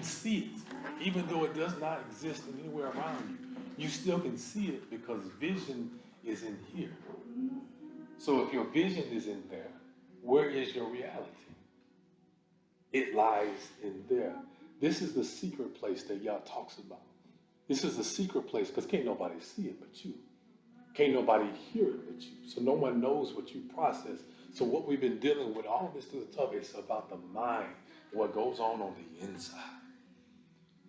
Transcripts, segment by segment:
see it. Even though it does not exist anywhere around you, you still can see it because vision is in here. So if your vision is in there, where is your reality? It lies in there. This is the secret place that Yah talks about. This is the secret place because can't nobody see it but you. Can't nobody hear it but you. So no one knows what you process. So what we've been dealing with, all this to the top, it's about the mind, what goes on the inside.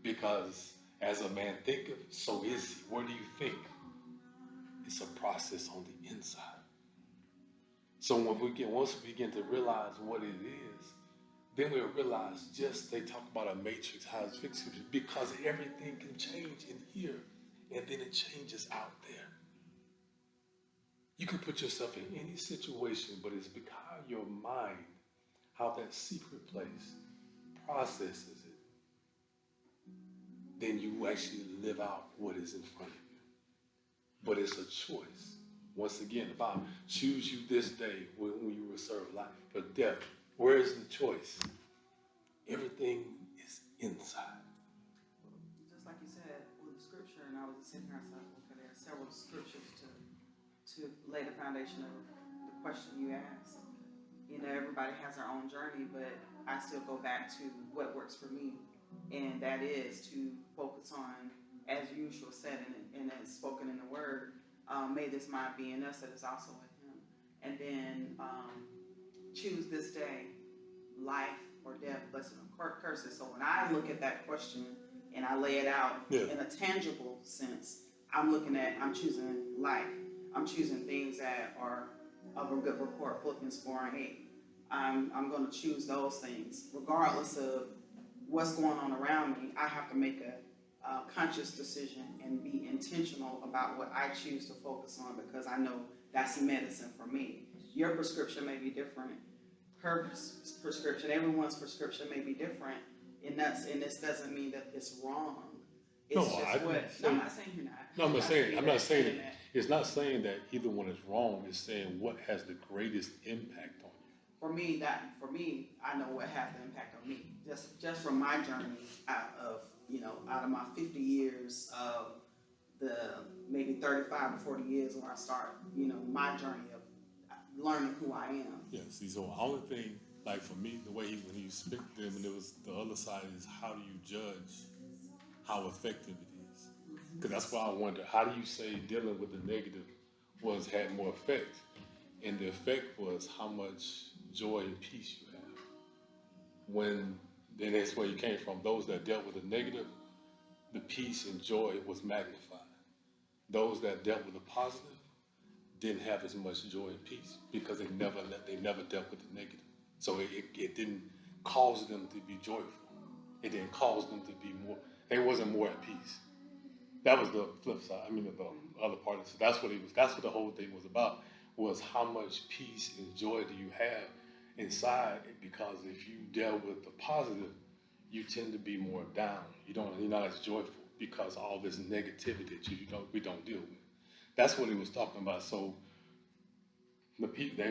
Because as a man thinketh, so is he. Where do you think? It's a process on the inside. So once we begin to realize what it is, then we'll realize they talk about a matrix, how it's fixed, because everything can change in here, and then it changes out there. You can put yourself in any situation, but it's because your mind, how that secret place processes it, then you actually live out what is in front of you. But it's a choice. Once again, about choose you this day when you reserve life for death. Where is the choice? Everything is inside. Just like you said with the scripture, and I was sitting here and said, okay, there are several scriptures to lay the foundation of the question you asked. You know, everybody has their own journey, but I still go back to what works for me, and that is to focus on, as YAHUSHUA said, and as spoken in the Word, may this mind be in us that is also in Him. And then choose this day, life or death, blessing or curses. So when I look at that question and I lay it out in a tangible sense, I'm choosing life. I'm choosing things that are of a good report, Philippians 4:8. I'm going to choose those things. Regardless of what's going on around me, I have to make a conscious decision and be intentional about what I choose to focus on, because I know that's medicine for me. Your prescription may be different. Her prescription, everyone's prescription may be different. And this doesn't mean that it's wrong. It's I'm not saying you're not. No, I'm not saying it. It's not saying that either one is wrong. It's saying what has the greatest impact on you. For me, I know what has the impact on me. Just from my journey out of my 50 years of the maybe 35 or 40 years when I start, my journey of learning who I am. Yeah, see, so the only thing, like for me, the way when he speak to them, and it was the other side is how do you judge how effective it is? Because that's why I wonder, how do you say dealing with the negative had more effect? And the effect was how much joy and peace you have. Then that's where you came from. Those that dealt with the negative, the peace and joy was magnified. Those that dealt with the positive didn't have as much joy and peace because they never dealt with the negative. So it didn't cause them to be joyful. It didn't cause them to be more. They wasn't more at peace. That was the flip side. The other part of it. So that's what the whole thing was about. Was how much peace and joy do you have inside? Because if you dealt with the positive, you tend to be more down. You're not as joyful because all this negativity that we don't deal with. That's what he was talking about. So the people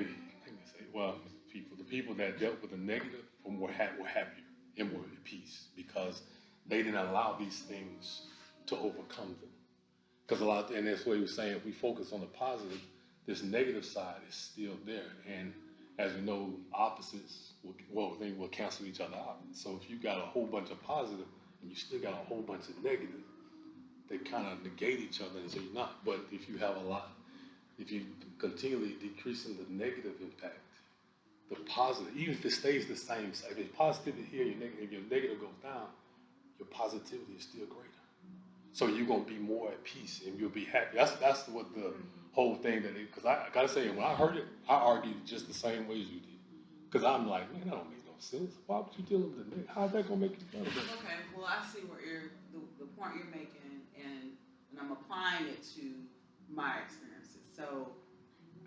that dealt with the negative were happier and more at peace because they didn't allow these things to overcome them. Because and that's what he was saying. If we focus on the positive, this negative side is still there. And as we know, opposites will cancel each other out. So if you got a whole bunch of positive and you still got a whole bunch of negative, they kind of negate each other and say you're not. But if you have if you continually decreasing the negative impact, the positive, even if it stays the same, if there's positivity here, if your negative goes down, your positivity is still greater. So you're going to be more at peace and you'll be happy. That's what the whole thing because I got to say, when I heard it, I argued just the same way as you did. Because I'm like, man, that don't make no sense. Why would you deal with the negative? How's that going to make you feel better? Okay, well, I see where the point you're making, and I'm applying it to my experiences. So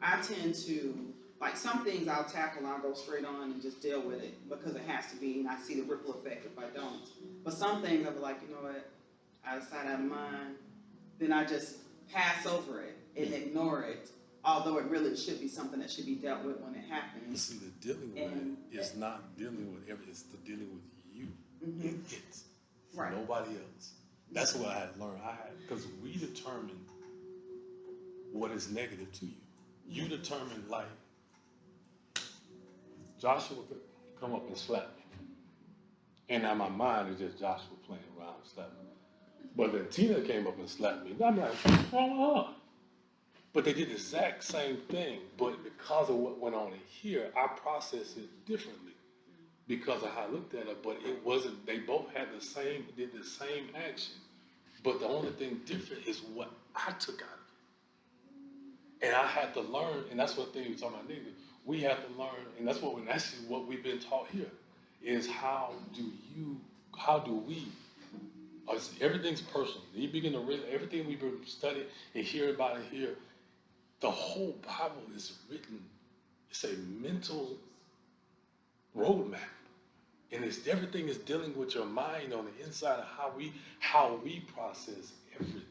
I tend to, like some things I'll tackle, I'll go straight on and just deal with it because it has to be, and I see the ripple effect if I don't. But some things I'll be like, you know what, out of sight, out of mind, then I just pass over it and ignore it, although it really should be something that should be dealt with when it happens. You see, the dealing with it is not dealing with it's the dealing with you. Mm-hmm. It's Right. Nobody else. That's what I had to learn. Because we determine what is negative to you. You determine, like, Joshua could come up and slap me. And now my mind is just Joshua playing around and slapping me. But then Tina came up and slapped me. And I'm like, what's wrong with her? But they did the exact same thing. But because of what went on in here, I processed it differently because of how I looked at it. But it wasn't, they both had did the same action. But the only thing different is what I took out of it. And I had to learn, and that's what thing we talking about negative. We have to learn, and that's actually what we've been taught here, is how do we, everything's personal. You begin to realize everything we've been studying and hearing about it here, the whole Bible is written, it's a mental roadmap. And everything is dealing with your mind on the inside of how we process everything.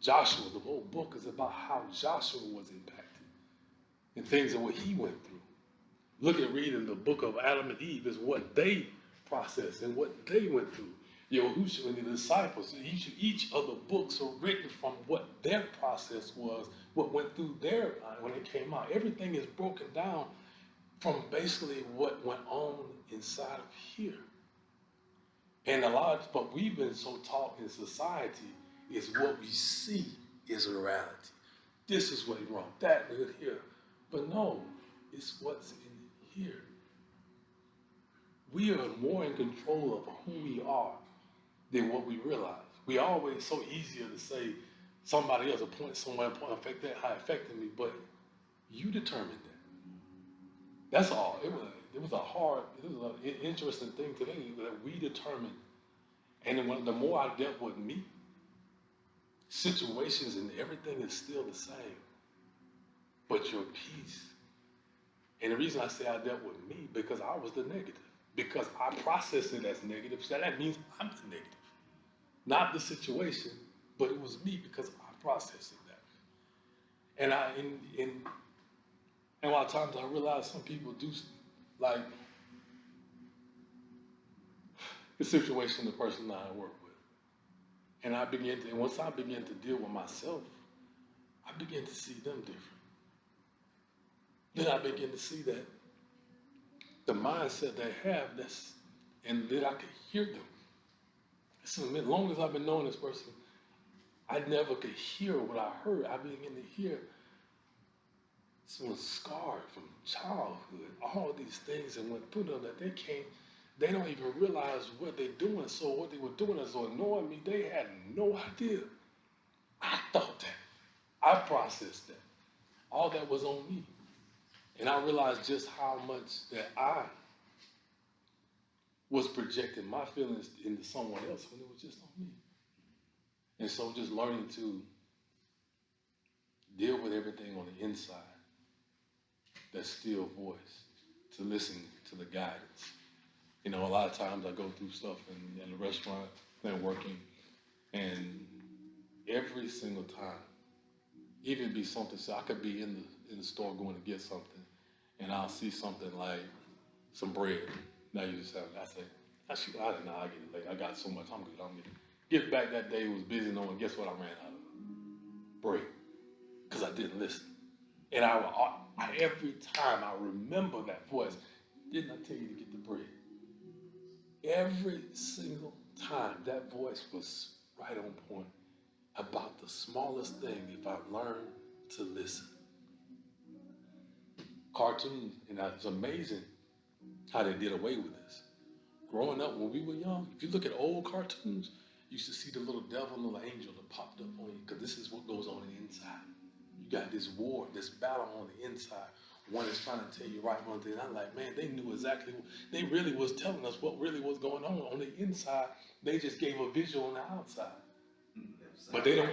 Joshua, the whole book is about how Joshua was impacted and things of what he went through. Look at reading the book of Adam and Eve is what they processed and what they went through. YAHUSHUA and the disciples, each of the books are written from what their process was, what went through their mind when it came out. Everything is broken down from basically what went on inside of here. And but we've been so taught in society is what we see is a reality. This is what's wrong, that is here. But no, it's what's in here. We are more in control of who we are than what we realize. We always so easier to say somebody else, a point somewhere, affect that, how it affected me, but you determined that. That's all. It was an interesting thing today that we determined. And then the more I dealt with me, situations and everything is still the same, but your peace. And the reason I say I dealt with me, because I was the negative. Because I processed it as negative, so that means I'm the negative. Not the situation, but it was me because I processed it that way. And a lot of times I realize some people do, like, the situation the person that I work with. And once I begin to deal with myself, I begin to see them different. Then I begin to see that the mindset they have, and that I can hear them. So as long as I've been knowing this person, I never could hear what I heard. I began to hear someone scarred from childhood, all these things that went through them that they don't even realize what they're doing. So what they were doing is so annoying me, they had no idea. I thought that. I processed that. All that was on me. And I realized just how much that I was projecting my feelings into someone else when it was just on me. And so just learning to deal with everything on the inside, that still voice, to listen to the guidance. You know, a lot of times I go through stuff in the restaurant and working, and every single time, even be something, so I could be in the store going to get something, and I'll see something like some bread. Now you just have, I say, I didn't know, I get it late. I got so much, I'm good, I'm good. Get back that day, was busy knowing, guess what I ran out of? Bread. Because I didn't listen. And every time I remember that voice, didn't I tell you to get the bread? Every single time that voice was right on point about the smallest thing if I learned to listen. Cartoons, and it's amazing how they did away with this. Growing up, when we were young, if you look at old cartoons, you used to see the little devil and little angel that popped up on you, because this is what goes on the inside. You got this war, this battle on the inside. One is trying to tell you right one thing. I'm like, man, they knew exactly they really was telling us what really was going on the inside. They just gave a visual on the outside. But they don't,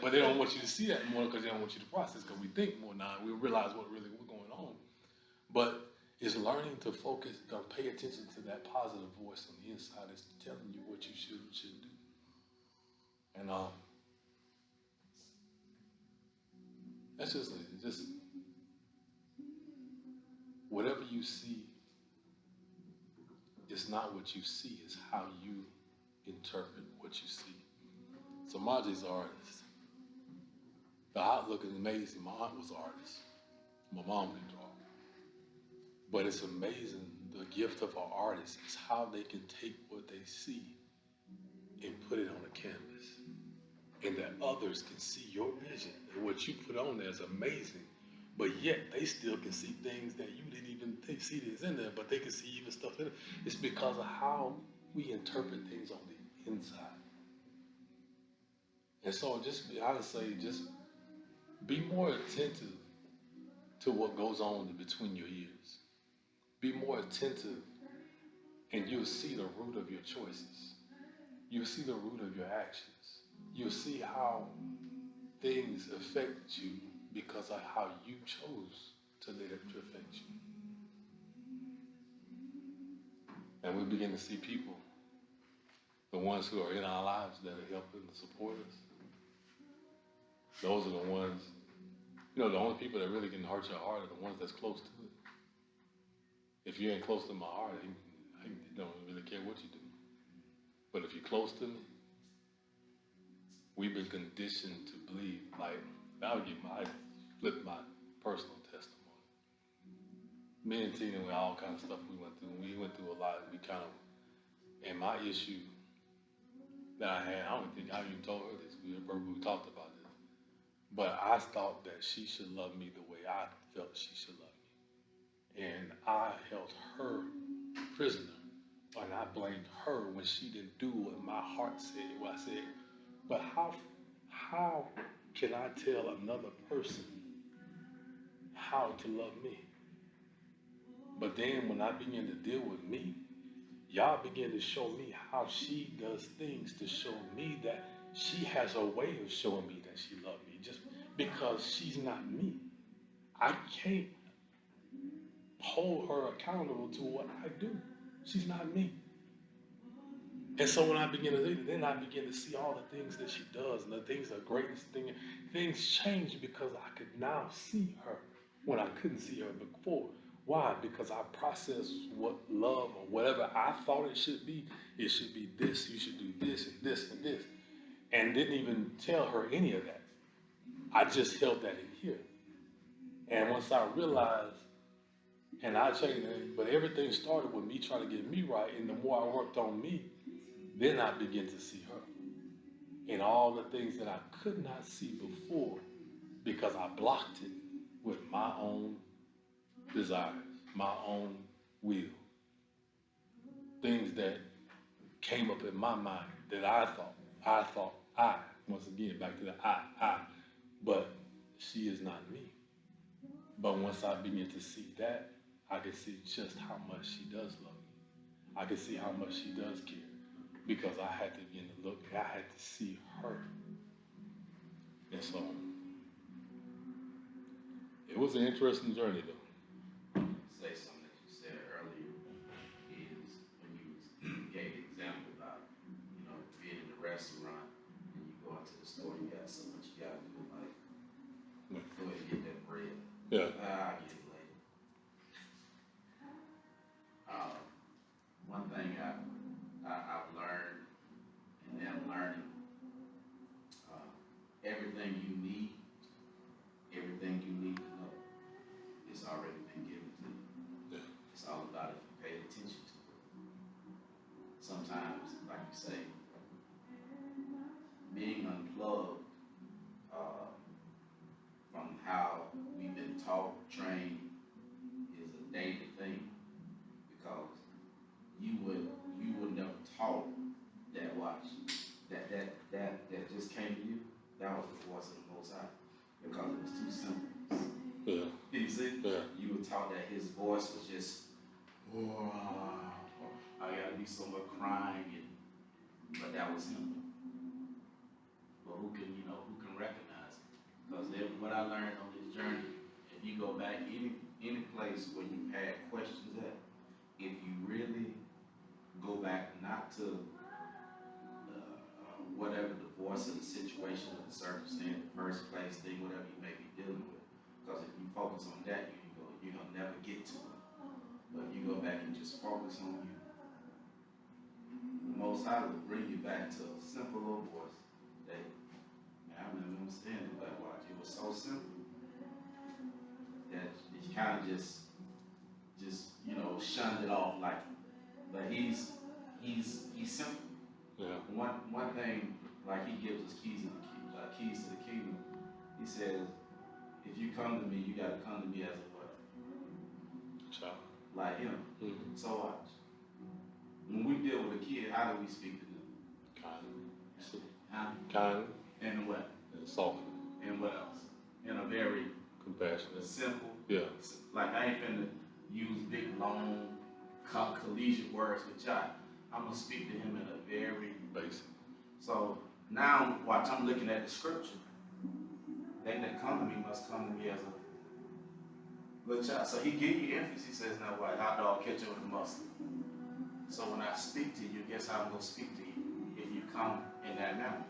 but they don't want you to see that more because they don't want you to process, because we think more now. We realize what really was going on. But it's learning to focus, to pay attention to that positive voice on the inside that's telling you what you should and shouldn't do. And that's just whatever you see, it's not what you see, it's how you interpret what you see. So Marjie's an artist. The outlook is amazing. My aunt was an artist. My mom can draw. But it's amazing, the gift of an artist is how they can take what they see and put it on a canvas. And that others can see your vision. And what you put on there is amazing. But yet they still can see things that you didn't even see that's in there, but they can see even stuff in it. It's because of how we interpret things on the inside. And so I would say just be more attentive to what goes on between your ears. Be more attentive and you'll see the root of your choices. You'll see the root of your actions. You'll see how things affect you because of how you chose to let it affect you. And we begin to see people, the ones who are in our lives that are helping to support us. Those are the ones, the only people that really can hurt your heart are the ones that's close to it. If you ain't close to my heart, I don't really care what you do. But if you're close to me, we've been conditioned to believe, like, I flip my personal testimony. Me and Tina, with all kinds of stuff we went through. We went through a lot. And my issue that I had, I don't think I even told her this. We talked about this. But I thought that she should love me the way I felt she should love me. And I held her prisoner. And I blamed her when she didn't do what my heart said, what I said. But how can I tell another person how to love me? But then when I begin to deal with me, y'all begin to show me how she does things to show me that she has a way of showing me that she loves me just because she's not me. I can't hold her accountable to what I do. She's not me. And so when I begin to do it, then I begin to see all the things that she does and the things, the greatest thing. Things change because I could now see her when I couldn't see her before. Why? Because I process what love or whatever I thought it should be this, you should do this and this and this. And didn't even tell her any of that. I just held that in here. And once I realized, and I changed it, but everything started with me trying to get me right. And the more I worked on me, then I began to see her. And all the things that I could not see before because I blocked it with my own desires, my own will. Things that came up in my mind that I thought, once again, back to the I. But she is not me. But once I begin to see that, I can see just how much she does love me. I can see how much she does care. Because I had to begin to look, I had to see her. And so, it was an interesting journey though. Say something that you said earlier is when you gave the example about, being in the restaurant and you go into the store, you got so much you got to do, like, go ahead and get that bread. Yeah. I'll get it later. One thing I've learned and am learning, everything you need to know, it's already been given to you. Yeah. It's all about if you pay attention to it. Sometimes, like you say, being unplugged from how we've been taught, trained, is a daily thing, because you would never taught that watch that just came to you. That was the voice of the Most High, because it was too simple. Yeah. You see? Yeah. You were taught that his voice was just, I gotta do so much crying, but that was him. But who can recognize it? Because what I learned on this journey, if you go back any place where you've had questions at, if you really go back not to whatever the voice of the situation or the circumstance, the first place thing, whatever you may be dealing with, because if you focus on that, you're gonna never get to it. But if you go back and just focus on you, the Most High will bring you back to a simple little voice. I remember him saying it, but watch, it was so simple that he kind of just shunned it off like. But he's simple. Yeah. One thing, like he gives us keys to the kingdom. He says, if you come to me, you got to come to me as a what? Child. Like him. Mm-hmm. So watch. When we deal with a kid, how do we speak to them? Kind. Huh? Kind. And what? And soft. And what else? In a very Compassionate. simple. Yeah. Like I ain't finna use big, long, collegiate words with y'all. I'm gonna speak to him in a very Basic. So now, watch, I'm looking at the scripture. They that come to me must come to me as a little child. So he give you emphasis. He says, now what? Hot dog catch with the mustard. So when I speak to you, guess how I'm going to speak to you? If you come in that manner.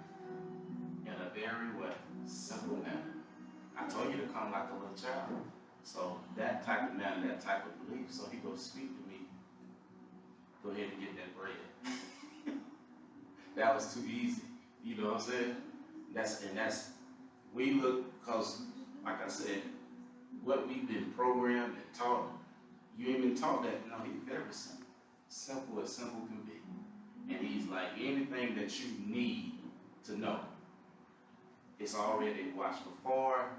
In a very what? Simple manner. I told you to come like a little child. So that type of manner, that type of belief. So he goes speak to me. Go ahead and get that bread. That was too easy. You know what I'm saying? That's we look, because like I said, what we've been programmed and taught, you ain't been taught that. No, he's very simple. Simple as simple can be. And he's like anything that you need to know. It's already watched before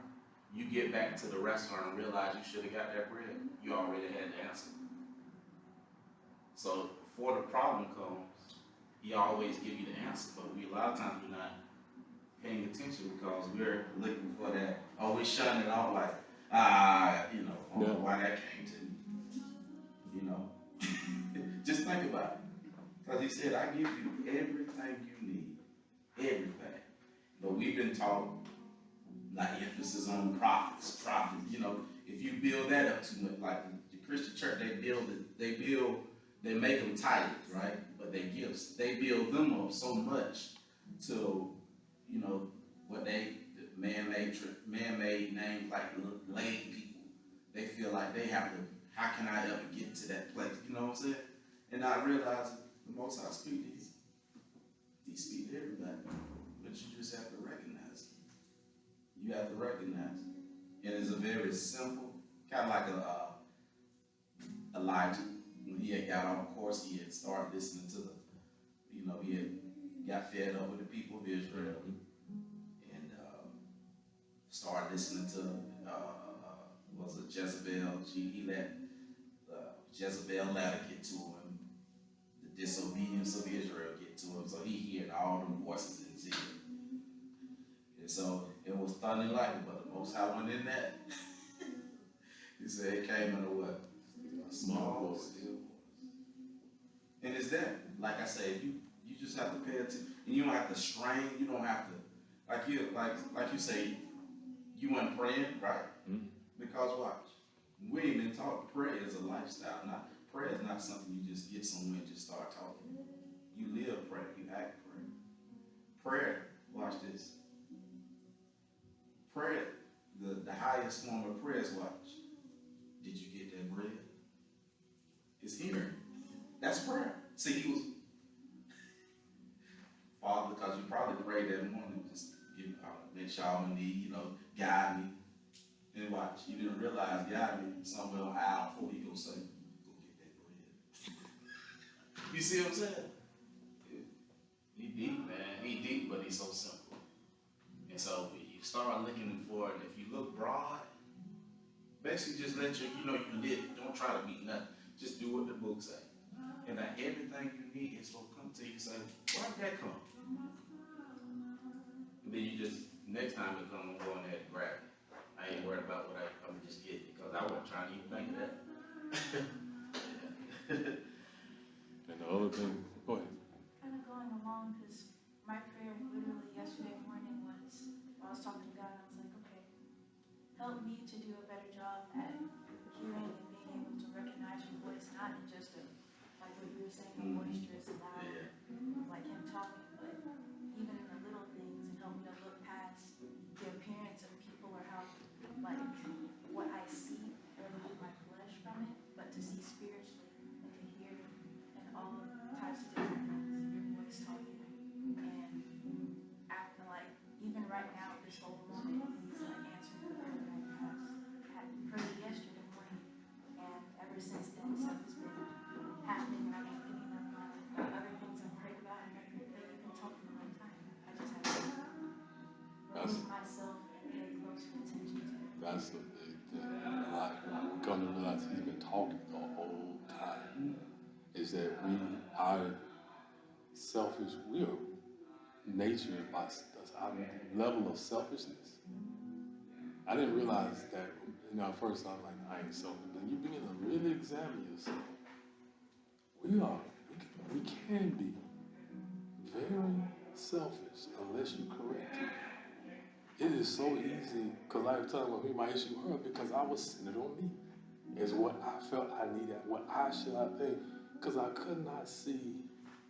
you get back to the restaurant and realize you should have got that bread. You already had the answer. So before the problem comes, he always give you the answer, but a lot of times we're not paying attention because we're looking for that. Oh, we shutting it off like, I don't know why that came to me. You know, just think about it. Because he said, I give you everything you need, everything. But we've been taught, like emphasis on prophets. If you build that up too much, like the Christian church, they make them titles, right? But they gifts, they build them up so much to, what man-made names like lame people. They feel like they have to, how can I ever get to that place? You know what I'm saying? And I realize the Most High speak to you. He speaks to everybody. But you just have to recognize it. You have to recognize it. And it's a very simple, kind of like Elijah. When he had got off course, he had started listening to he had got fed up with the people of Israel and started listening to, was it Jezebel? He let Jezebel ladder get to him, the disobedience of Israel get to him, so he heard all the voices in his ear. And so it was thunder and lightning, but the Most High went in that. He said it came in a what? A small, still voice. And it's that, like I said, you just have to pay attention. And you don't have to strain, you don't have to, like you say, you weren't praying, right? Mm-hmm. Because watch, we ain't been taught prayer is a lifestyle. Prayer is not something you just get somewhere and just start talking. You live prayer, you act prayer. Prayer, watch this. Prayer, the highest form of prayer is watch. Did you get that bread? It's here. That's prayer. See, he was, Father, because you probably prayed that morning, just make sure I'm need, guide me. And watch, you didn't realize guide me somewhere on aisle 4, he gonna say, go get that bread. You see what I'm saying? He deep, man. He deep, but he's so simple. And so when you start looking for it, if you look broad, basically just let you live. Don't try to be nothing. Just do what the book say. And that everything you need is gonna come to you and say, where did that come? And then you just, next time it comes, I'm going there to grab it. I ain't worried about what I'm gonna just get because I wasn't trying to even think of that. And the other thing, go ahead. Kind of going along, because my prayer literally yesterday morning was, I was talking to God and I was like, okay, help me to do a better job at hearing and being able to recognize your voice, not in just like what you were saying, a boisterous, loud, like him talking, but even in the little things, and help me to look past the appearance of people or how, like, what I see or look at my flesh from it, but to see spiritually and to hear and all types of different things. right now, this whole moment, he's like answering the prayer that I had prayed yesterday morning. And ever since then, stuff has been happening, and I've been thinking of other things I've prayed about and that you've been talking a long time. I just have to remove myself and pay closer attention to it. That's the big thing. Like, we come to realize he's been talking the whole time. Is that our selfish will, nature, by our level of selfishness. I didn't realize that, at first I was like, I ain't selfish. But you begin to really examine yourself. We can be very selfish unless you correct it. It is so easy, because I was telling me my issue with her, because I was centered on me. Is what I felt I needed, what I think, because I could not see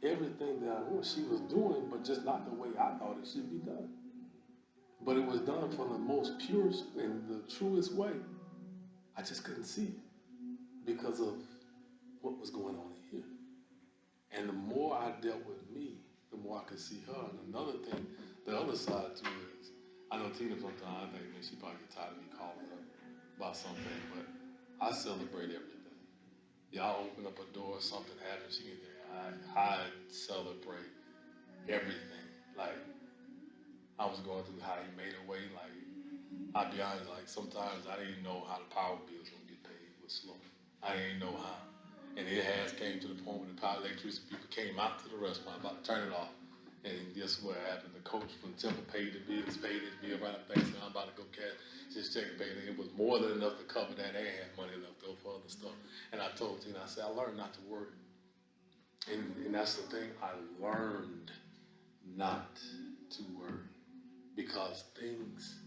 everything that she was doing, but just not the way I thought it should be done. But it was done from the most purest and the truest way. I just couldn't see it because of what was going on in here. And the more I dealt with me, the more I could see her. And another thing, the other side to it is, I know Tina sometimes, I think she probably get tired of me calling her about something, but I celebrate everything. Y'all open up a door, something happens, she get there. I celebrate everything. Like, I was going through how he made a way. Like, I'll be honest, like, sometimes I didn't know how the power bill was going to get paid. It was slow. I didn't know how. And it has came to the point where the power electricity people came out to the restaurant, about to turn it off. And guess what happened? The coach from Temple paid the bills, paid his bill right up there. So I'm about to go cash his check and pay it. It was more than enough to cover that. They had money left over for other stuff. And I told Tina, I said, I learned not to worry. And that's the thing, I learned not to worry. Because things,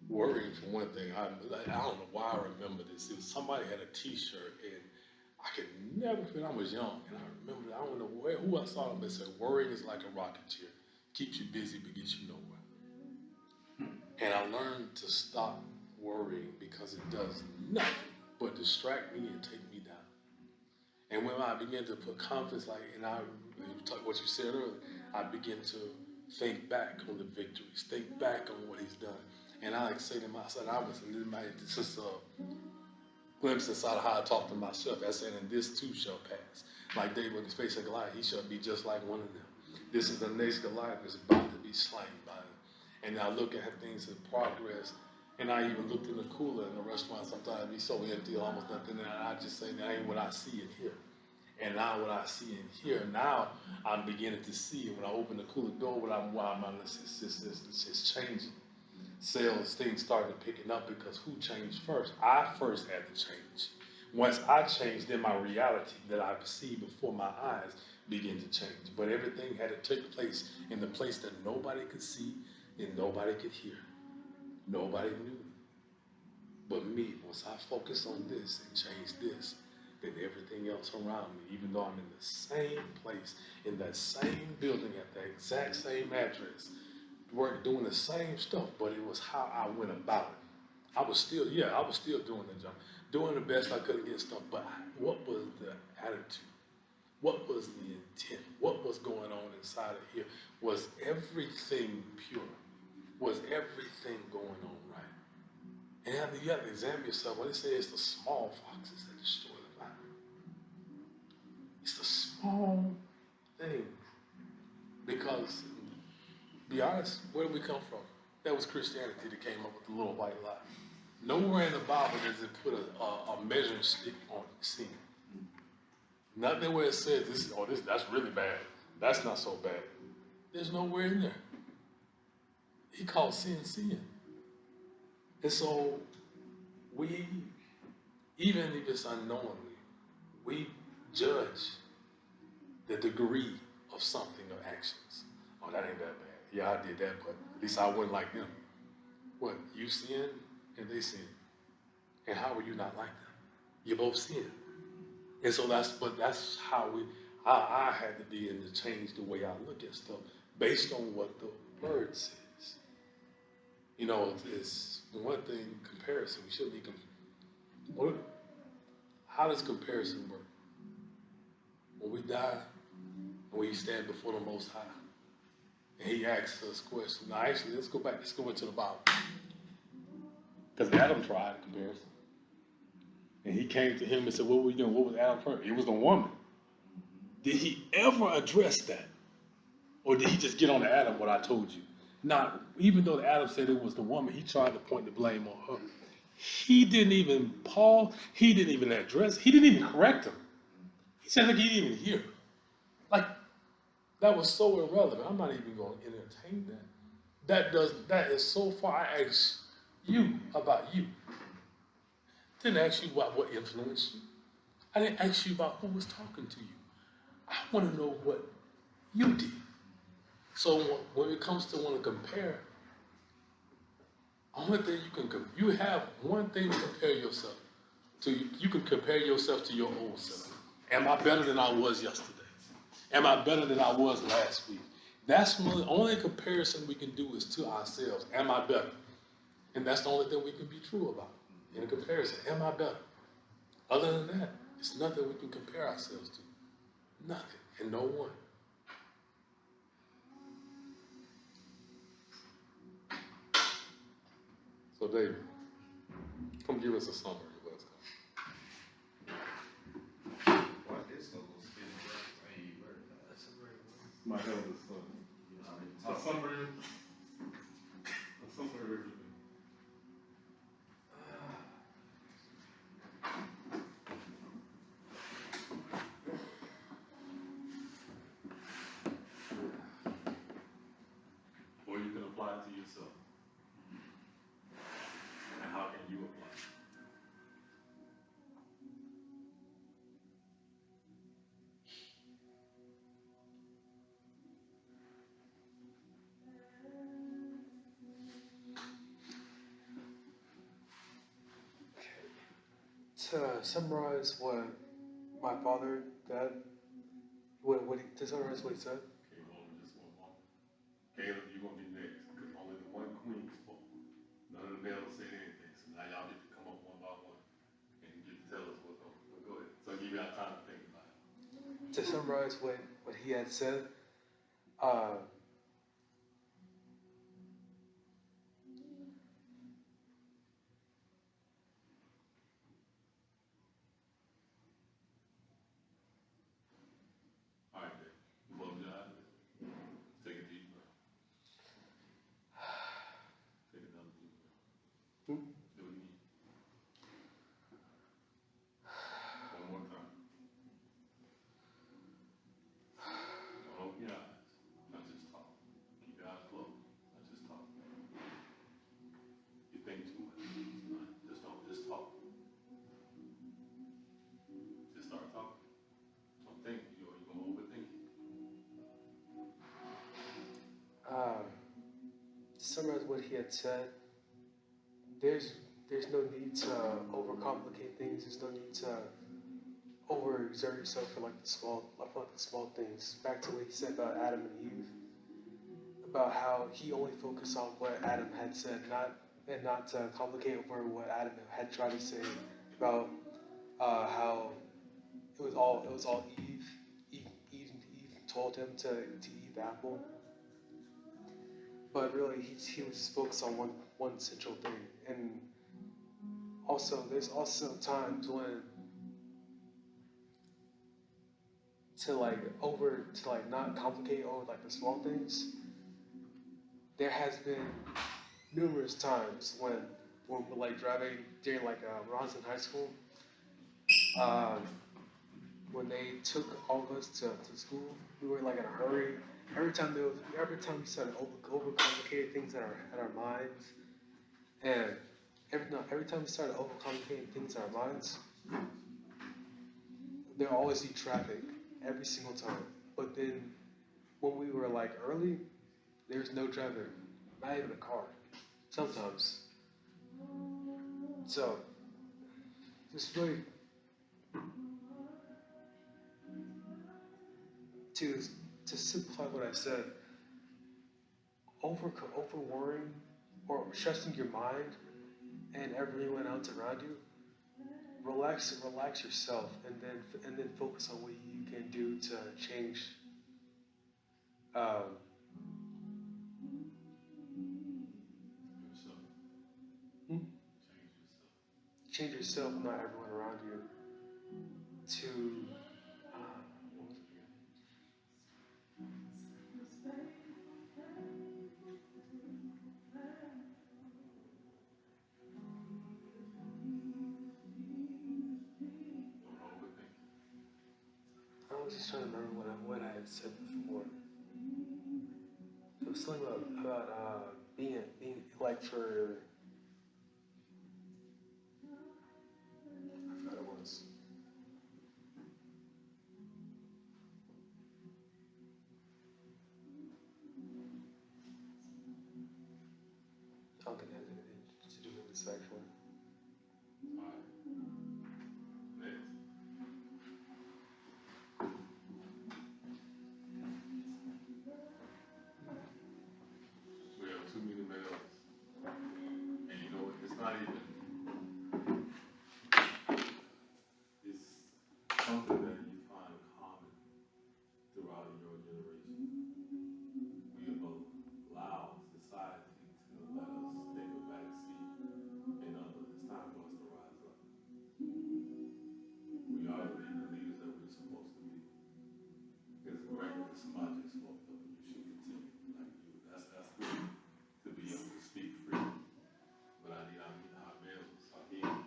worrying for one thing, I don't know why I remember this. It was somebody had a t-shirt, and I could never forget, I was young, and I remember, I don't know who I saw them, but said, worrying is like a rocking chair. Keeps you busy, but gets you nowhere. And I learned to stop worrying because it does nothing but distract me and take me down. And when I began to put confidence, like, and what you said earlier, I begin to think back on the victories, think back on what he's done. And I like say to myself, this is a glimpse inside of how I talk to myself. I said, and this too shall pass. Like David when he's facing Goliath, he shall be just like one of them. This is the next Goliath that's about to be slain by him. And I look at things in progress. And I even looked in the cooler in the restaurant. Sometimes it'd be so empty, almost nothing. And I just say, that ain't what I see in here. And now what I see in here, now I'm beginning to see when I open the cooler door, it's changing. Sales, things started picking up because who changed first? I first had to change. Once I changed, then my reality that I see before my eyes began to change. But everything had to take place in the place that nobody could see and nobody could hear. Nobody knew. But me, once I focus on this and change this, then everything else around me, even though I'm in the same place, in that same building, at the exact same address, doing the same stuff, but it was how I went about it. I was still doing the job, doing the best I could to get stuff, but what was the attitude? What was the intent? What was going on inside of here? Was everything pure? Was everything going on right? And you have to examine yourself. When they say it's the small foxes that destroy the vine. It's the small things. Because, be honest, where did we come from? That was Christianity that came up with the little white lie. Nowhere in the Bible does it put a measuring stick on sin. Nothing where it says, that's really bad. That's not so bad. There's nowhere in there. He called sin, sin. And so, we, even if it's unknowingly, we judge the degree of something or actions. Oh, that ain't that bad. Yeah, I did that, but at least I wasn't like them. What? You sin and they sin. And how are you not like them? You both sin. And so that's how I had to be in to change the way I look at stuff based on what the word says. It's one thing, comparison. We shouldn't be how does comparison work? When we die, when we stand before the Most High, And he asks us questions. Now, actually, let's go back. Let's go into the Bible. Because Adam tried a comparison. And he came to him and said, what were you doing? What was Adam first? It was the woman. Did he ever address that? Or did he just get on to Adam, what I told you? Now, even though Adam said it was the woman, he tried to point the blame on her. He didn't even pause. He didn't even address. He didn't even correct him. He said, look, he didn't even hear. Like, that was so irrelevant. I'm not even going to entertain that. That is so far. I asked you about you. Didn't ask you about what influenced you. I didn't ask you about who was talking to you. I want to know what you did. So when it comes to want to compare, only thing you have one thing to compare yourself to. You can compare yourself to your old self. Am I better than I was yesterday? Am I better than I was last week? That's the only comparison we can do is to ourselves. Am I better? And that's the only thing we can be true about in a comparison. Am I better? Other than that, it's nothing we can compare ourselves to. Nothing and no one. So David, come give us a summary of what's going on. What is those spinning records? I ain't heard that. That's a great one. My eldest son. You know, they A talk- summary of everything. Or you can apply it to yourself. And how can you apply it? To summarize what my father, dad, to summarize what he said. Okay, hold on just one moment. Caleb, you're gonna be next, because only the one queen spoke. None of the males said anything, so now y'all get to come up one by one and get to tell us what's going on. Go ahead. So I'll give you our time to think about it. To summarize what he had said, All right, Dave. Close your eyes. Take a deep breath. Take another deep breath. Do it again. One more time. Don't open your eyes. Not just talk. Keep your eyes closed. Not just talk. You think too much. Just don't. Just talk. Just start talking. Don't think. You're gonna overthink it. to summarize what he had said, there's no need to overcomplicate things. There's no need to overexert yourself for the small things. Back to what he said about Adam and Eve, about how he only focused on what Adam had said, not to complicate over what Adam had tried to say about how it was all Eve. Eve told him to eat the apple, but really he was just focused on one central thing. And also, there's also times when to not complicate over the small things. There has been numerous times when we're driving during when I was in high school, when they took all of us to school, we were in a hurry. Every time we started overcomplicating things in our minds, and every time we started overcomplicating things in our minds, there would always be traffic every single time. But then when we were early, there's no traffic, not even a car. Sometimes. So just really to simplify what I said, over worrying or stressing your mind and everyone else around you, relax yourself, and then focus on what you can do to change change yourself, not everyone around you, to what was it again? I was just trying to remember what I had said before. It was something about being like for. I forgot it was. I don't think it has anything to do with this actually. Alright. Next. We have too many males. And you know what? It's not even. It's something that you find common throughout your generation. We have allowed society to let us take a back seat. And it's time for us to rise up. We are the leaders that we're supposed to be. It's great that somebody spoke up and you should continue. Like you, that's good to be able to speak freely. But I need our males to start hearing.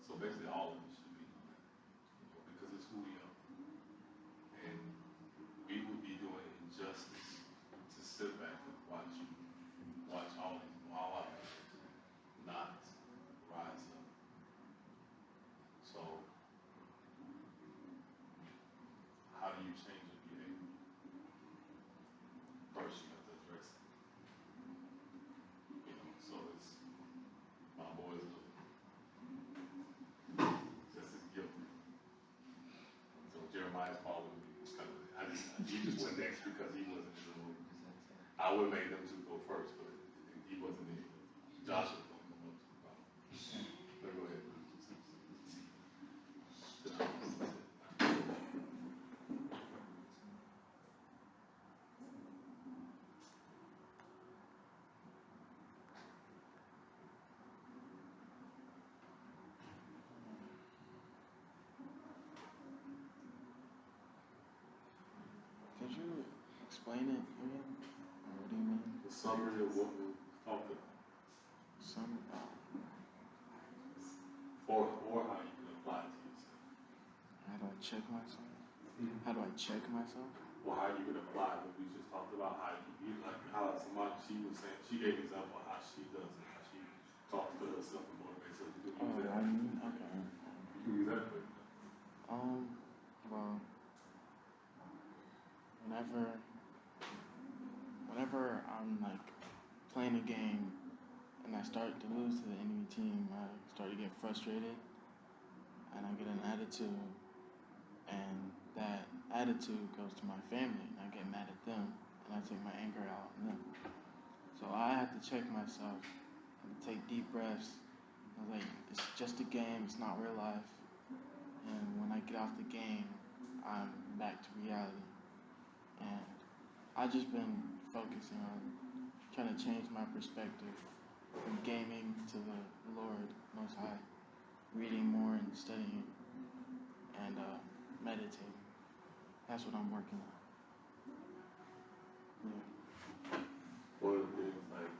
So basically all of us should be, because it's who we are. And we would be doing injustice to sit back and watch all our not rise up. So how do you change your behavior? First, you have to address it. So it's my boys just as guilty. So Jeremiah's following me. He just went next because he wasn't in the room. I would have made them two go first, but he wasn't in. Joshua don't come up to the problem. But go ahead. Could you explain it again? Or what do you mean? The summary of what we talked about. Some, Or how you can apply it to yourself. how do I check myself? How do I check myself? Or how you can apply what we just talked about, how you like how somebody, she was saying, she gave an example of how she does it, how she talks to herself and motivates herself. You can use that. Okay. You can use that for you. Well, whenever I'm like playing a game and I start to lose to the enemy team, I start to get frustrated and I get an attitude, and that attitude goes to my family and I get mad at them and I take my anger out on them. So I have to check myself and take deep breaths. I was like, it's just a game, it's not real life. And when I get off the game, I'm back to reality. And I've just been focusing on trying to change my perspective from gaming to the Lord Most High, reading more and studying and meditating. That's what I'm working on. Yeah. One of the things like,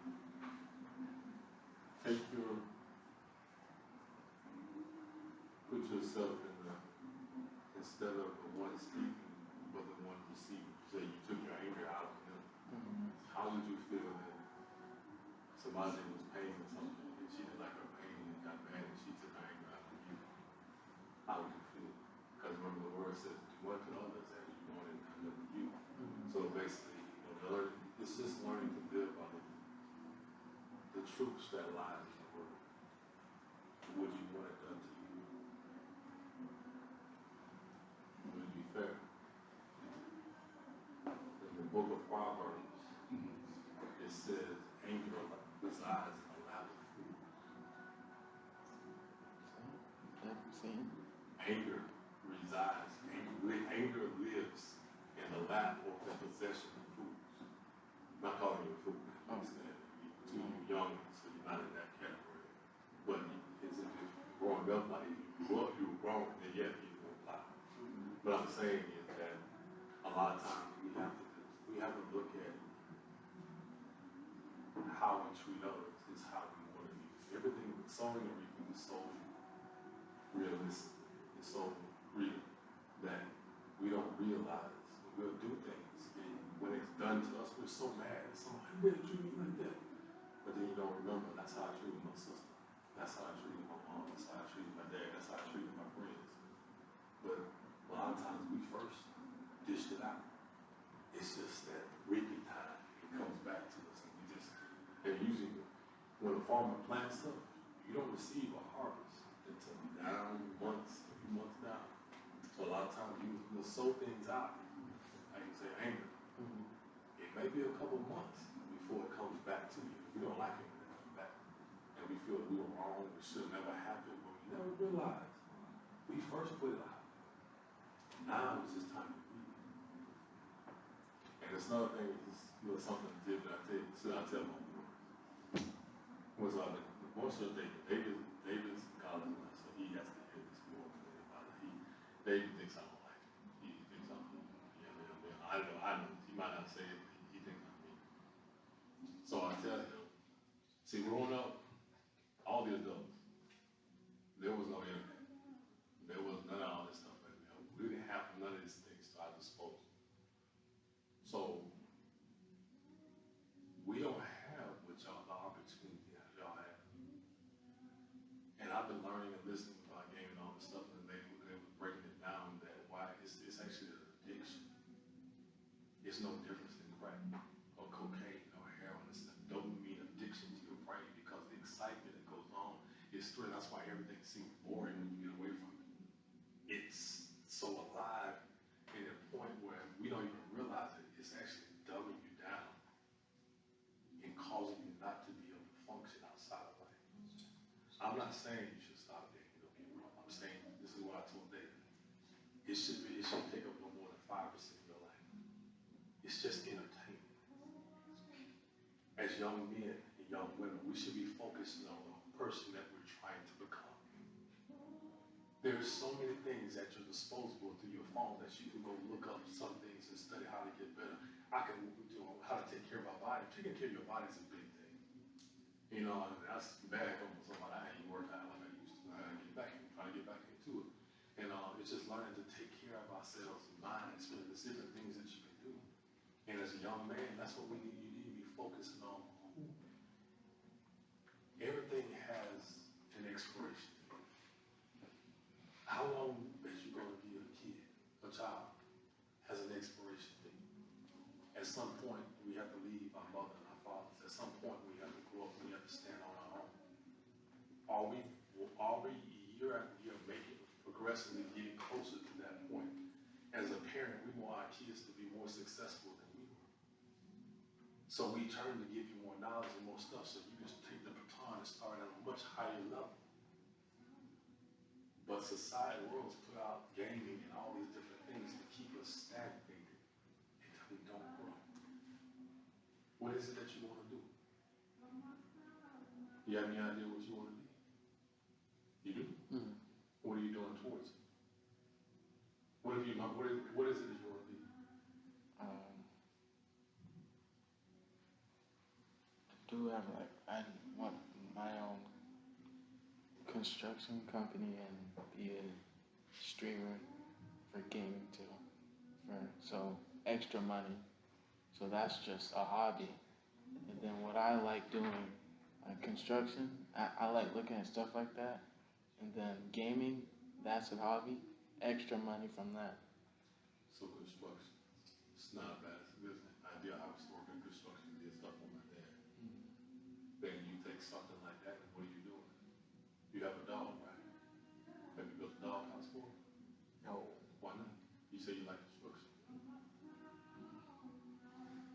put yourself in instead of the one speaking, but the one receiving. So you took your anger out of him. How would you feel that somebody was paying or something and she didn't like her pain and got mad and she took her anger out of you? How would you feel? Because remember the word says, do unto others as you want it done to you. So basically, it's just learning to live by the truths that lies in the word. Would you want it done to you? Would it be fair? In the book of Proverbs, it says, anger resides in the lap of food. Anger resides, anger lives in the lap or the possession of food. I'm not calling you a food, I'm saying you're too young, so you're not in that category. But up like you grew up, you were grown, then yeah, you can apply. But I'm saying is that a lot of times we have to look at how we treat others is how we want to be. Everything with sowing and reaping is so realistic, it's so real that we don't realize we'll do things, and when it's done to us, we're so mad. Somebody really treat me like that. But then you don't remember, that's how I treated my sister. That's how I treated my mom. That's how I treated my dad. That's how I treated my friends. But a lot of times we first dished it out. It's just that reaping time, it comes back to us. And usually when a farmer plants stuff, you don't receive a harvest until down months, a few months down. So a lot of times you'll sow things out, like you say, anger. It may be a couple months before it comes back to you. We don't like it when it comes back. And we feel we were wrong, it should never happen, but we never realized we first put it out. Now it's just time to read. And it's another thing, it's something different I tell you. So I tell my boy. Was the boy said David's in college now, so he has to hear this more than anybody. David thinks I don't like him. He thinks I'm I know. He might not say it, but he thinks I'm mean. So I tell him, see, growing up, all the adults, there was no internet. There was none of all this stuff back then. We didn't have none of these things to our disposal. So we don't have what y'all, the opportunity that y'all have. And I've been learning and listening about gaming and all this stuff, and they were breaking it down that why it's actually an addiction. It's no difference than crack or cocaine or heroin. It's a dopamine addiction to your brain because the excitement that goes on is thrilling. That's why everything seems boring when you get away from it. It's so alive in a point where we don't even realize it. It's actually dumbing you down and causing you not to be able to function outside of life. I'm not saying you should stop dating, don't get me wrong. I'm saying this is what I told David. It should take up no more than 5% of your life. It's just entertainment. As young men and young women, we should be focusing on the person that we're trying to become. There's so many things at your disposal through your phone that you can go look up some things and study how to get better. I can do how to take care of my body. Taking care of your body is a big thing. You know, and that's bad on somebody. I ain't worked out like I used to. I gotta get back in, try to get back into it. And it's just learning to take care of ourselves and minds. There's different things that you can do. And as a young man, that's what we need. You need to be focusing on who. Everything has an expiration date. How long that you're going to be a kid, a child, has an expiration date. At some point, we have to leave our mother and our fathers. At some point, we have to grow up. We have to stand on our own. Are we year after year making progressively getting closer to that point? As a parent, we want our kids to be more successful than we were. So we turn to give you more knowledge and more stuff. So you just take the baton and start at a much higher level. But society, world's put out gaming and all these different things to keep us stagnated until we don't grow. What is it that you want to do? You have any idea what you want to be? You do? Mm-hmm. What are you doing towards it? What is it that you want to be? I do have I want my own construction company and be a streamer for gaming too. So extra money. So that's just a hobby. And then what I like doing, like construction, I like looking at stuff like that. And then gaming, that's a hobby. Extra money from that. So construction, it's not a bad business idea. I was working in construction, did stuff for my dad. Then you take something like that, and what are you doing? You have a dog, right? Have you built a dog house for him? No. Why not? You say you like construction.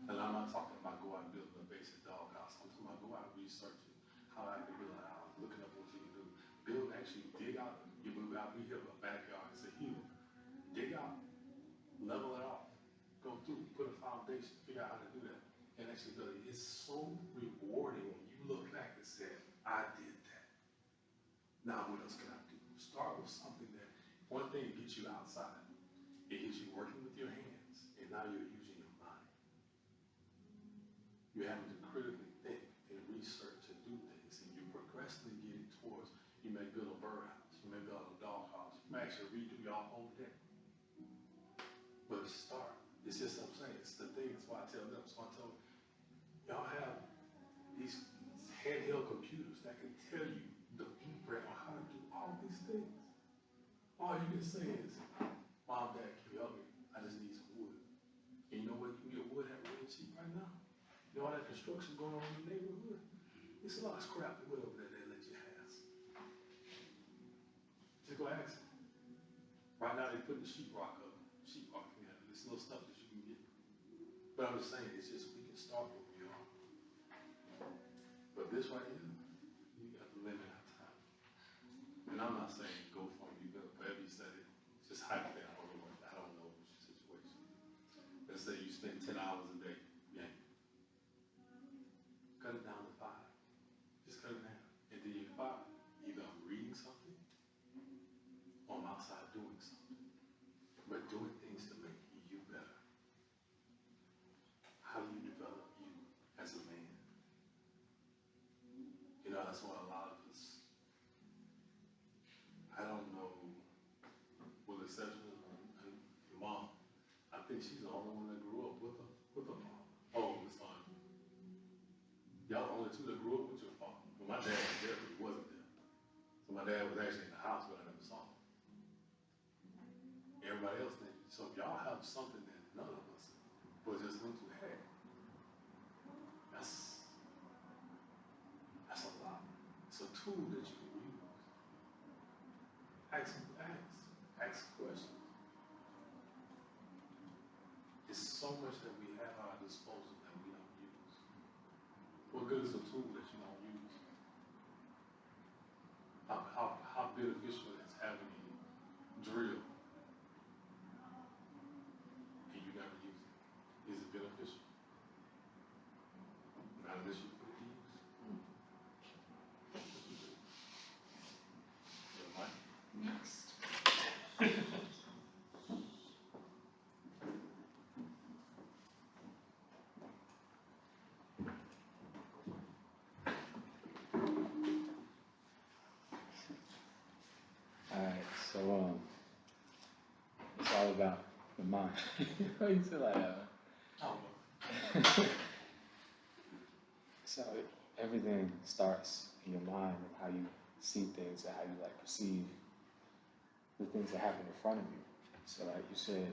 And I'm not talking about go out and build a basic dog house. I'm talking about go out and research it, how I can build a house, looking up what you can do. Build, actually dig out. You move out, we have a backyard, it's a hill. Dig out, level it out, go through, put a foundation, figure out how to do that. And actually build it. It's so rewarding when you look back and say, I did that. Now what else can I do? start with something that, one thing that gets you outside. It gets you working with your hands, and now you're using your mind. You're having to critically think and research and do things, and you're progressively getting towards, you may build a birdhouse, you may build a dog house, you may actually redo your whole day. But it's a start. It's just what I'm saying. It's the thing. That's why I tell them. So I tell them, y'all have these handheld computers that can tell you the blueprint on how to do all these things. All you can say is, Mom, Dad, can you help me? I just need some wood. And you know what? You can get wood at really cheap right now. You know all that construction going on in the neighborhood? It's a lot of scrap wood over there they let you have. Just go ask them. Right now they're putting the sheetrock up. Sheetrock, you know, this little stuff that you can get. But I'm just saying, it's just we can start where we are. But this right here, you got to limit our time. And I'm not saying go from you, but wherever you said it, just hypothetical. I don't know the situation. Let's say you spend 10 hours a day. Yeah. Cut it down to 5. Just cut it down. And then you 5. Either I'm reading something or I'm outside doing something. But doing things to make you better. How do you develop you as a man? You know, that's what a lot of us, I don't know, with the exception of your mom, I think she's the only one that grew up with a mom. Oh, Miss Tanya. Y'all the only two that grew up with your father. Well, my dad was there, but he wasn't there. So my dad was actually in the house, but I never saw him. Everybody else did. So y'all have something that none of us, but just them two had. That's a lot. It's a tool that you can use. Ask questions. It's so much that we have at our disposal that we don't use. What good is a tool that you don't use? How beneficial is having a drill and you never use it? Is it beneficial? Not unless you put it to use. Next. Alright, so it's all about the mind. Why you say like that? So everything starts in your mind and how you see things and how you like perceive the things that happen in front of you. So like you said,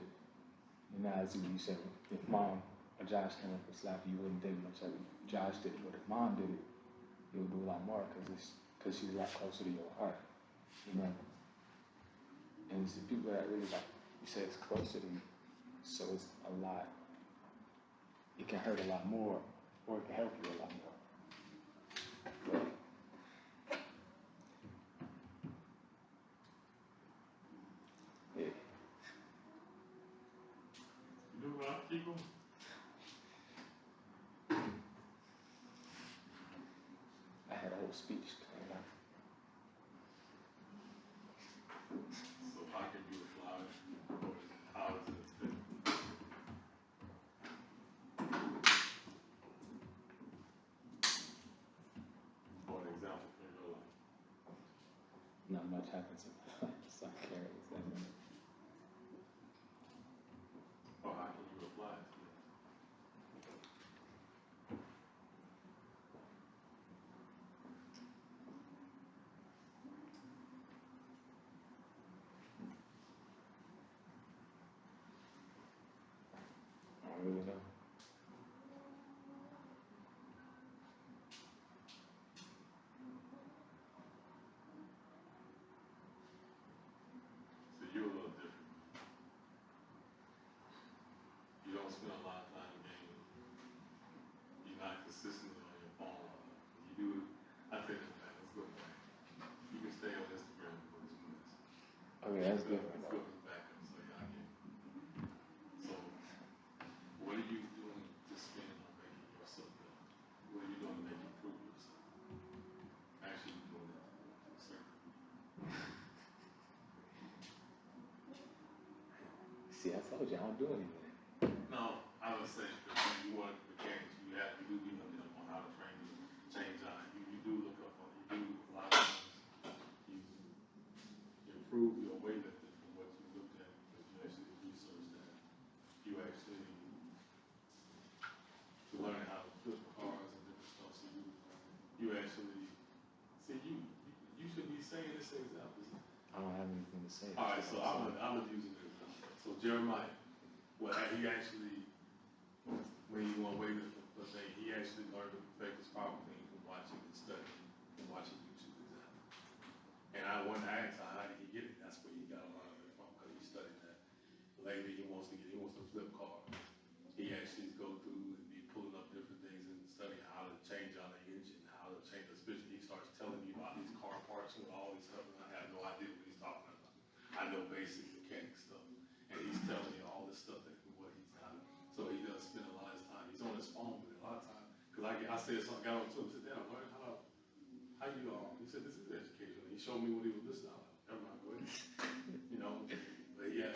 you said if Mom or Josh came up and slapped you, you wouldn't think much of it. If Josh did it, but if Mom did it, you would do a lot more because she's a lot closer to your heart, you know. And it's the people that really like, you said it's closer to you, so it's a lot, it can hurt a lot more, or it can help you a lot more. But, yeah. You know what? Keep going. I had a whole speech planned out. So how can you apply it? How is it fit? For an example from your life. Not much happens in my life, so I can't really say that. Or how can you apply it to it? I don't really know. So you're a little different. You don't spend a lot of time gaming. You're not consistently on your phone. You do it. I take it back. Let's go back. You can stay on Instagram for 2 minutes. Okay, that's different Let's though. go back up so y'all get. So, what are you doing to spend on making yourself better? What are you doing to make you improve yourself? Actually, doing it, sir. See, I told you I don't do anything. No, I was saying that when you want mechanics, you have to do be looking up on how to train the change on. You do look up on it. You do a lot of times. You improve your weightlifting from what you looked at because you actually research that. You actually learn how to flip cars and different stuff. So you actually see you should be saying this example. I don't have anything to say. All right, so I'm gonna use an example. So Jeremiah, well, he actually, when he went away the thing, he actually learned to perfect his power thing from watching and studying and watching YouTube examples. And I wanted to ask how did he get it? That's where he got a lot of it from because he studied that. Later, he wants to flip cars. He actually go through and be pulling up different things and studying how to change on the engine, how to change the especially he starts telling me about these car parts and all this stuff, and I have no idea what he's talking about. I know basic mechanic stuff, and he's telling me all this stuff that what he's done. So he does spend a lot of his time. He's on his phone with it a lot of time. Because I said something, got on to him, said, Dad, how you he said, this is educational. He showed me what he was listening to. Never mind, go ahead. You know, but yeah,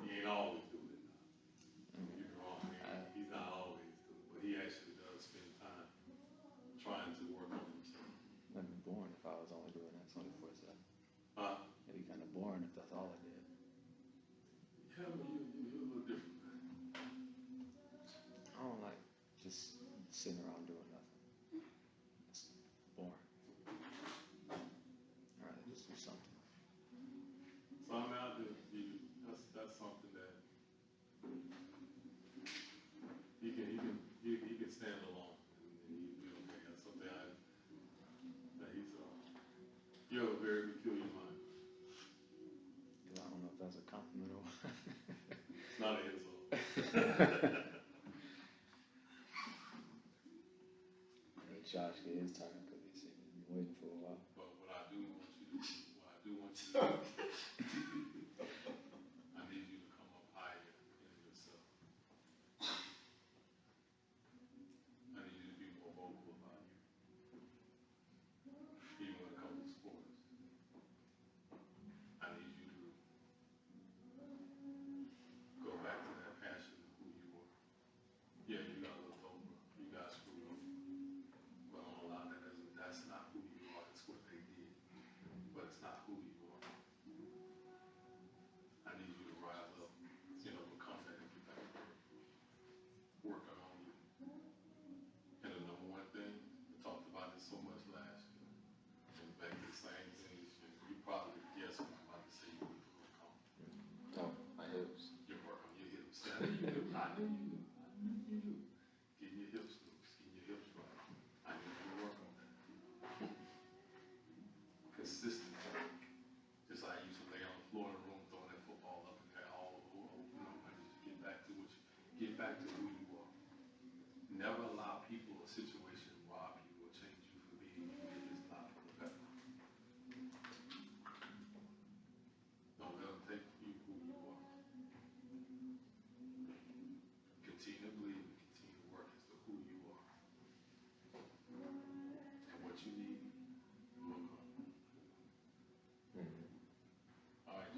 he ain't always doing it. You're wrong, man. He's not always doing it, but he actually does spend time trying to work on himself. I'd be boring if I was only doing that 24/7. It'd be kind of boring if that's all I did. Yeah, but you're a little different, man. I don't like just sitting around doing nothing. It's boring. I'd rather just do something. So I'm out there. That's something that he can stand alone and he'll be okay. That's something that he's you have a very peculiar mind. I don't know if that's a compliment or what. It's not an insult. Hey, Josh get his turn because he's been waiting for a while. But what I do want you to do, I need you to come up higher in yourself. I need you to be more vocal about you. Even when it comes to sports. I need you to go back to that passion of who you were. Yeah, you got looked over, you got screwed over. But on a lot of that's not who you are, it's what they did. But it's not who you are. I need you to rise up, become that and get back to working on you. And the number one thing, we talked about this so much last year, and back to the same thing, you probably guess what I'm about to say you need to work on. Oh, my hips. You work on your hips. I knew you knew. Getting your hips loose, getting your hips right. I need you to work on that. Consistent. Just like I used to lay on the floor in the room throwing that football up in there all over. I need you to get back to who you are. Never allow people or situation to rob you or change you from being who it is not for the better. Don't let them take you who you are. Continue to believe and continue to work as to who you are. And what you need, work on. All right,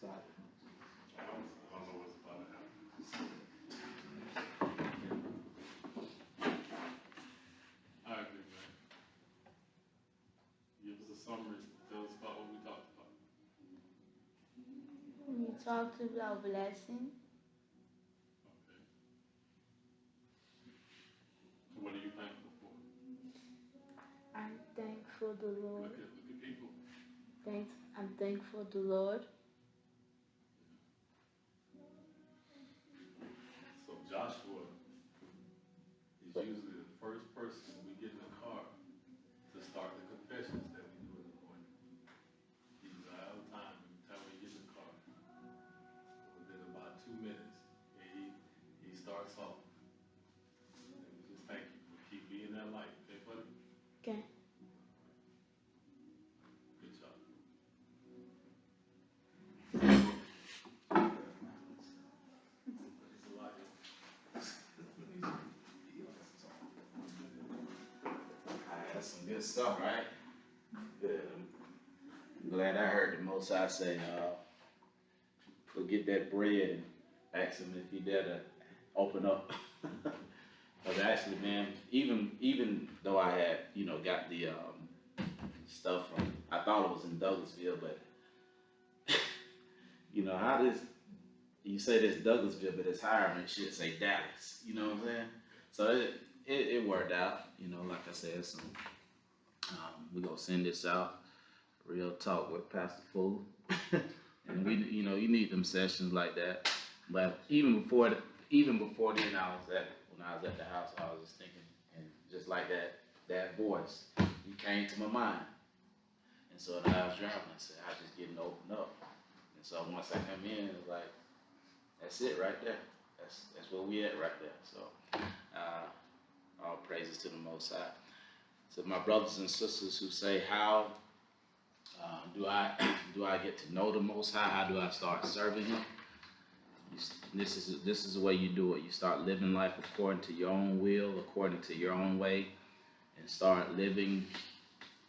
Josh. I don't know what's about to happen. All right, big man. Give us a summary. Tell us about what we talked about. We talked about blessing. Okay. So what are you thankful for? I'm thankful the Lord. Look at people. I'm thankful the Lord. So Joshua is usually the first person we get in the car to start the confessions that we do in the morning. He's all the time. Every time we get in the car, within about 2 minutes, he starts off. And we just thank you. Keep being that light, okay, buddy? Okay. Good job. It's a lot. That's some good stuff, right? glad I heard the Most High say, go get that bread and ask him if he dare to open up. Because actually, man, even though I had, got the stuff from, I thought it was in Douglasville, but how this, you say this Douglasville, but it's higher and it should say Dallas. You know what I'm saying? So it worked out. Like I said, so we gonna send this out. Real talk with Pastor Fool. And you need them sessions like that. But even before then, when I was at the house, I was just thinking, and just like that voice, he came to my mind. And so as I was driving, I said, I was just getting opened up. And so once I come in, it's like, that's it right there. That's where we at right there. So all praises to the Most High. To my brothers and sisters who say, how do I get to know the Most High? How do I start serving Him? This is the way you do it. You start living life according to your own will, according to your own way, and start living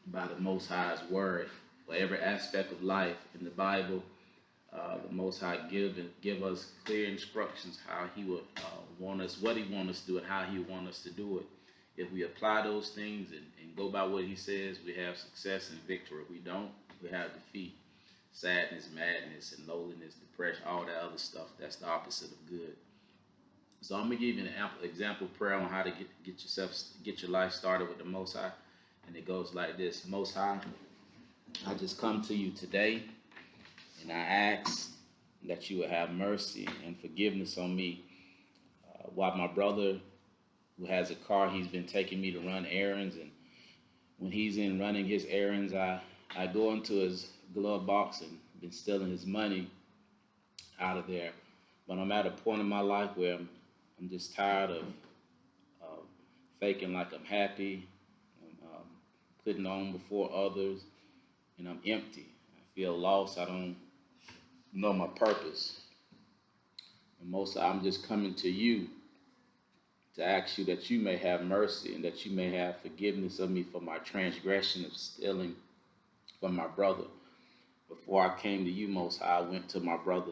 by the Most High's word. For every aspect of life in the Bible, the Most High give us clear instructions how He would want us, what He wants us to do, and how He wants us to do it. If we apply those things and go by what He says, we have success and victory. If we don't, we have defeat, sadness, madness, and loneliness, depression, all that other stuff. That's the opposite of good. So I'm gonna give you an example prayer on how to get your life started with the Most High, and it goes like this: Most High, I just come to you today, and I ask that you would have mercy and forgiveness on me. While my brother, who has a car, he's been taking me to run errands, and when he's in running his errands, I go into his glove box and been stealing his money out of there. But I'm at a point in my life where I'm just tired of faking like I'm happy, putting on before others, and I'm empty. I feel lost. I don't know my purpose. And I'm just coming to you to ask you that you may have mercy and that you may have forgiveness of me for my transgression of stealing from my brother. Before I came to you, Most High, I went to my brother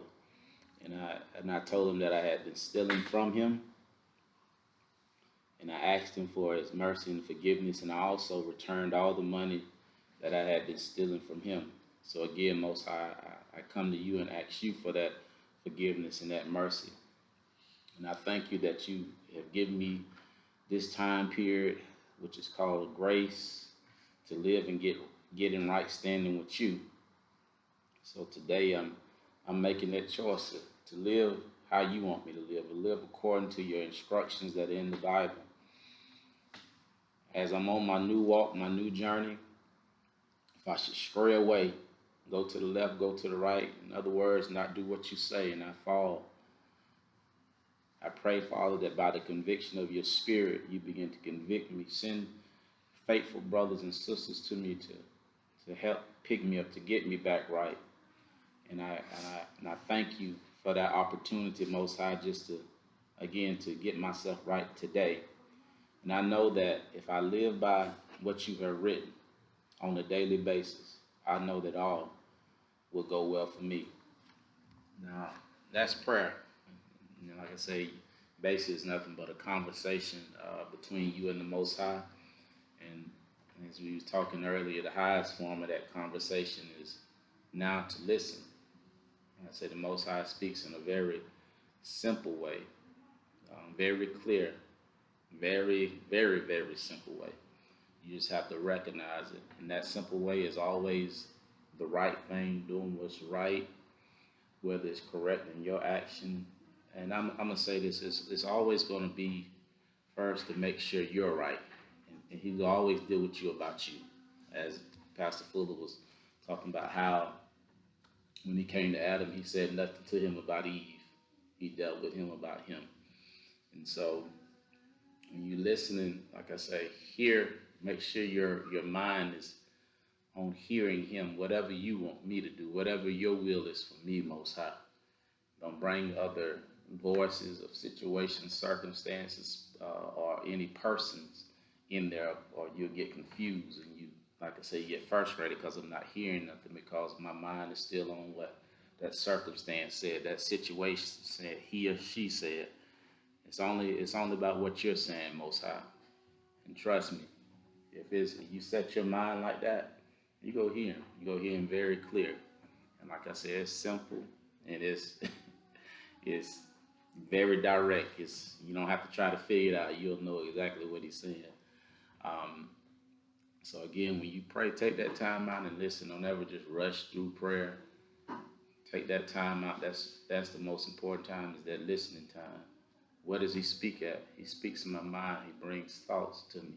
and I told him that I had been stealing from him, and I asked him for his mercy and forgiveness, and I also returned all the money that I had been stealing from him. So again, Most High, I come to you and ask you for that forgiveness and that mercy. And I thank you that you have given me this time period, which is called grace, to live and get in right standing with you. So today I'm making that choice to live how you want me to live according to your instructions that are in the Bible. As I'm on my new walk, my new journey, if I should stray away, go to the left, go to the right, in other words, not do what you say, and I fall, I pray, Father, that by the conviction of your Spirit, you begin to convict me. Send faithful brothers and sisters to me to help pick me up, to get me back right. And I thank you for that opportunity, Most High, just to get myself right today. And I know that if I live by what you have written on a daily basis, I know that all will go well for me. Now, that's prayer. Like I say, basically it's nothing but a conversation between you and the Most High. And as we was talking earlier, the highest form of that conversation is now to listen. I say the Most High speaks in a very simple way, very clear, very, very, very simple way. You just have to recognize it. And that simple way is always the right thing, doing what's right, whether it's correct in your action. And I'm going to say this, it's always going to be first to make sure you're right. And he will always deal with you about you. As Pastor Fuller was talking about how when he came to Adam, he said nothing to him about Eve. He dealt with him about him. And so when you listening, like I say, make sure your mind is on hearing him, whatever you want me to do, whatever your will is for me, Most High. Don't bring other voices of situations, circumstances, or any persons in there, or you'll get confused and like I say, you get frustrated because I'm not hearing nothing because my mind is still on what that circumstance said, that situation said, he or she said. It's only about what you're saying, Most High. And trust me, if you set your mind like that, you go hear him. You go hear him very clear. And like I said, it's simple and it's it's very direct. You don't have to try to figure it out. You'll know exactly what he's saying. So again, when you pray, take that time out and listen. Don't ever just rush through prayer. Take that time out. That's the most important time, is that listening time. What does he speak at? He speaks in my mind. He brings thoughts to me.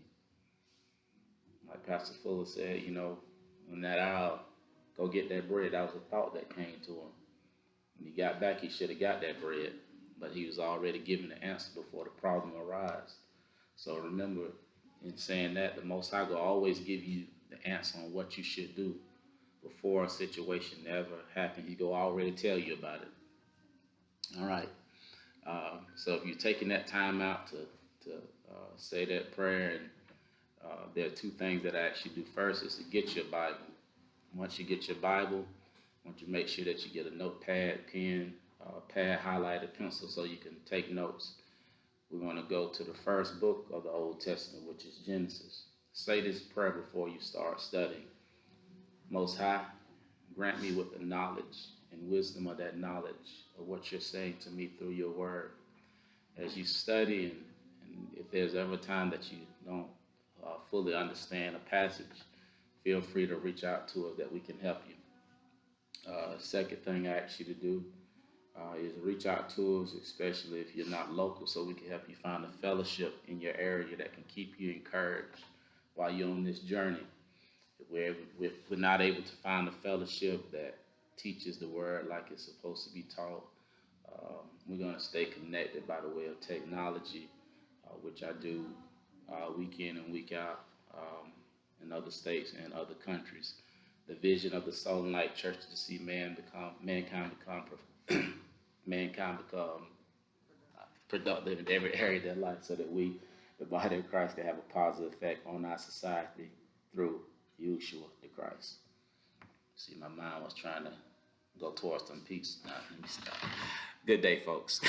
Like Pastor Fuller said, in that hour, go get that bread. That was a thought that came to him. When he got back, he should have got that bread, but he was already given the answer before the problem arose. So remember, in saying that, the Most High will always give you the answer on what you should do before a situation ever happens. He will already tell you about it. All right. So if you're taking that time out to say that prayer, and there are two things that I ask you to do. First is to get your Bible. Once you get your Bible, I want you to make sure that you get a notepad, pen, pad, highlighter, pencil, so you can take notes. We're going to go to the first book of the Old Testament, which is Genesis. Say this prayer before you start studying. Most High, grant me with the knowledge and wisdom of that knowledge of what you're saying to me through your word. As you study, and if there's ever a time that you don't fully understand a passage, feel free to reach out to us that we can help you. Second thing I ask you to do is reach out to us, especially if you're not local, so we can help you find a fellowship in your area that can keep you encouraged while you're on this journey. If we're not able to find a fellowship that teaches the word like it's supposed to be taught, we're going to stay connected by the way of technology, which I do week in and week out in other states and other countries. The vision of the Salt and Light Church is to see mankind become productive in every area of their life, so that we, the body of Christ, can have a positive effect on our society through YAHUSHUA the Christ. See, my mind was trying to go towards some peace. Now, let me stop. Good day, folks.